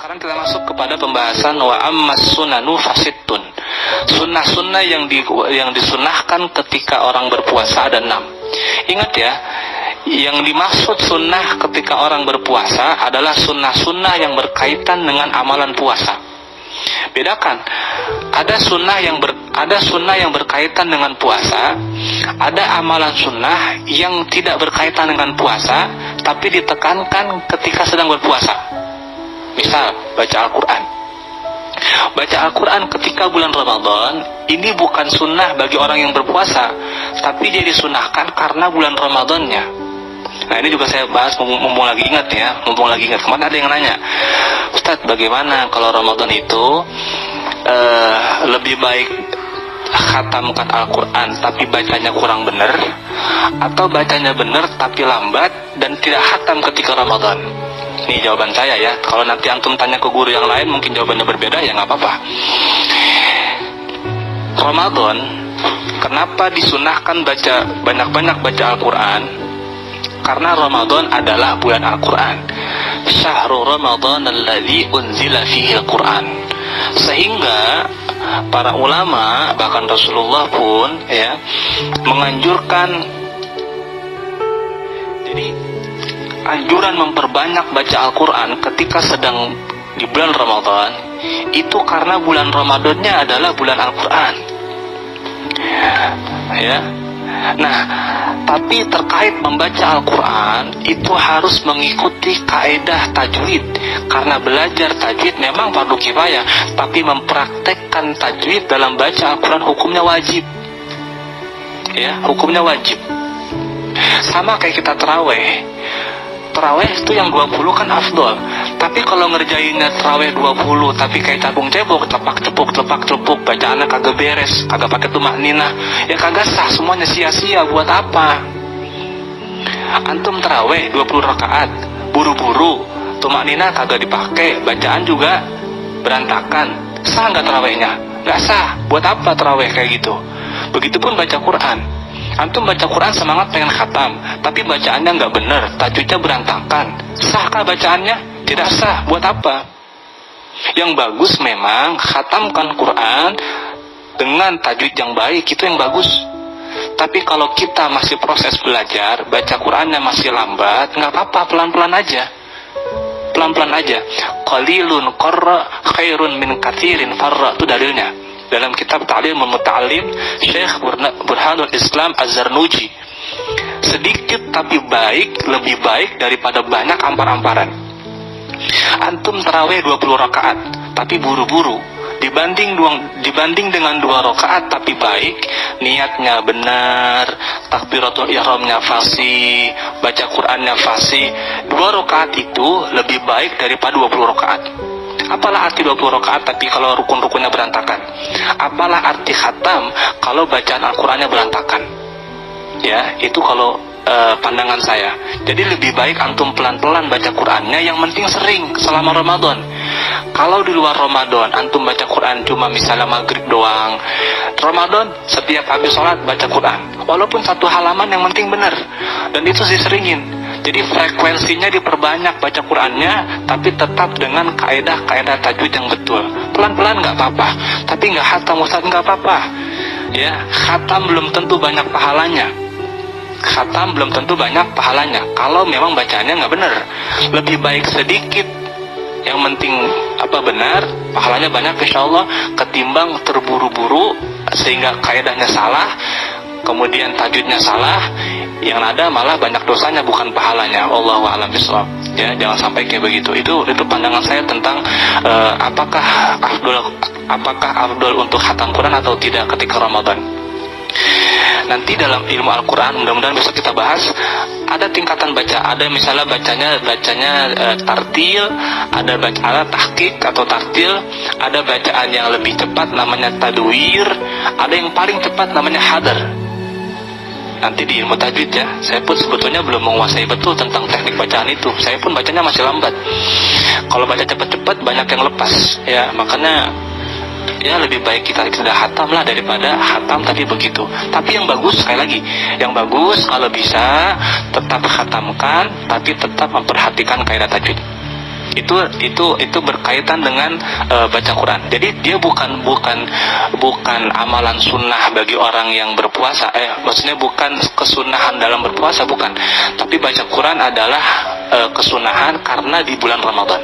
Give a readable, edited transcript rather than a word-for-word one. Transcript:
Sekarang kita masuk kepada pembahasan wa ammas sunanu fasittun. Sunnah-sunnah yang disunahkan ketika orang berpuasa ada 6. Ingat ya, yang dimaksud sunnah ketika orang berpuasa adalah sunnah-sunnah yang berkaitan dengan amalan puasa. Bedakan, ada sunnah yang berkaitan dengan puasa, ada amalan sunnah yang tidak berkaitan dengan puasa, tapi ditekankan ketika sedang berpuasa. Misal, baca Al-Quran. Baca Al-Quran ketika bulan Ramadan, ini bukan sunnah bagi orang yang berpuasa, tapi dia disunahkan karena bulan Ramadannya. Nah, ini juga saya bahas mumpung lagi ingat. Kemarin ada yang nanya, Ustadz, bagaimana kalau Ramadan itu lebih baik khatamkan Al-Quran tapi bacanya kurang benar, atau bacanya benar tapi lambat dan tidak khatam ketika Ramadan? Ini jawaban saya ya. Kalau nanti antum tanya ke guru yang lain mungkin jawabannya berbeda, ya nggak apa-apa. Ramadan, kenapa disunahkan banyak-banyak baca Al-Quran? Karena Ramadan adalah bulan Al-Quran. Syahrul Ramadan alladzi unzila fihi Al-Quran. Sehingga para ulama, bahkan Rasulullah pun ya menganjurkan, jadi anjuran memperbanyak baca Al-Quran ketika sedang di bulan Ramadan itu karena bulan Ramadannya adalah bulan Al-Quran ya. Nah, tapi terkait membaca Al-Quran itu harus mengikuti kaidah tajwid, karena belajar tajwid memang fardu kifayah, tapi mempraktekkan tajwid dalam baca Al-Quran hukumnya wajib ya, hukumnya wajib. Sama kayak kita terawih itu yang 20 kan afdol. Tapi kalau ngerjainnya terawih 20 tapi kayak tabung cebok, telepak cepuk, bacaannya kagak beres, kagak pakai tumakninah, ya kagak sah, semuanya sia-sia. Buat apa? Antum terawih 20 rakaat, buru-buru, tumakninah kagak dipakai, bacaan juga berantakan. Sah nggak terawihnya? Nggak sah. Buat apa terawih kayak gitu? Begitupun baca Quran. Antum baca Quran semangat pengen khatam, tapi bacaannya nggak bener, tajwidnya berantakan. Sahkah bacaannya? Tidak sah. Buat apa? Yang bagus memang khatamkan Quran dengan tajwid yang baik, itu yang bagus. Tapi kalau kita masih proses belajar, baca Qurannya masih lambat, nggak apa-apa, pelan-pelan aja. Qalilun qarra khairun min katsirin farra, itu dalilnya dalam kitab Ta'limul Muta'allim Syekh Burhanul Islam Az-Zarnuji. Sedikit tapi baik, lebih baik daripada banyak ampar-amparan. Antum tarawih 20 rakaat tapi buru-buru, dibanding dengan 2 rakaat tapi baik, niatnya benar, takbiratul ihramnya fasih, baca Qur'annya fasih, 2 rakaat itu lebih baik daripada 20 rakaat. Apalah arti 20 rakaat tapi kalau rukun-rukunnya berantakan? Apalah arti khatam kalau bacaan Al-Qurannya berantakan? Ya, itu kalau pandangan saya. Jadi lebih baik antum pelan-pelan baca Qurannya, yang penting sering selama Ramadan. Kalau di luar Ramadan antum baca Quran cuma misalnya maghrib doang, Ramadan setiap habis sholat baca Quran, walaupun 1 halaman yang penting benar, dan itu diseringin. Jadi frekuensinya diperbanyak baca Qurannya, tapi tetap dengan kaidah-kaidah tajwid yang betul. Pelan-pelan nggak apa-apa, tapi nggak khatam Ustaz nggak apa-apa. Ya, khatam belum tentu banyak pahalanya. Kalau memang bacanya nggak benar. Lebih baik sedikit, yang penting benar, pahalanya banyak insyaallah, ketimbang terburu-buru sehingga kaidahnya salah, kemudian tajwidnya salah, yang ada malah banyak dosanya bukan pahalanya. Wallahu a'lam bishawab. Ya, jangan sampai kayak begitu. Itu pandangan saya tentang apakah afdol untuk khatam Quran atau tidak ketika Ramadan. Nanti dalam ilmu Al-Quran, mudah-mudahan besok kita bahas, ada tingkatan baca. Ada misalnya bacanya tartil, ada tahqiq atau tartil, ada bacaan yang lebih cepat namanya tadwir, ada yang paling cepat namanya hadar. Nanti di ilmu tajwid ya, saya pun sebetulnya belum menguasai betul tentang teknik bacaan itu. Saya pun bacanya masih lambat. Kalau baca cepat-cepat banyak yang lepas ya, makanya ya lebih baik kita sudah khatam lah daripada khatam tadi begitu. Tapi yang bagus, sekali lagi, yang bagus kalau bisa tetap khatamkan, tapi tetap memperhatikan kaidah tajwid. Itu berkaitan dengan baca Quran. Jadi dia bukan amalan sunnah bagi orang yang berpuasa. Maksudnya bukan kesunahan dalam berpuasa, bukan. Tapi baca Quran adalah kesunahan karena di bulan Ramadan.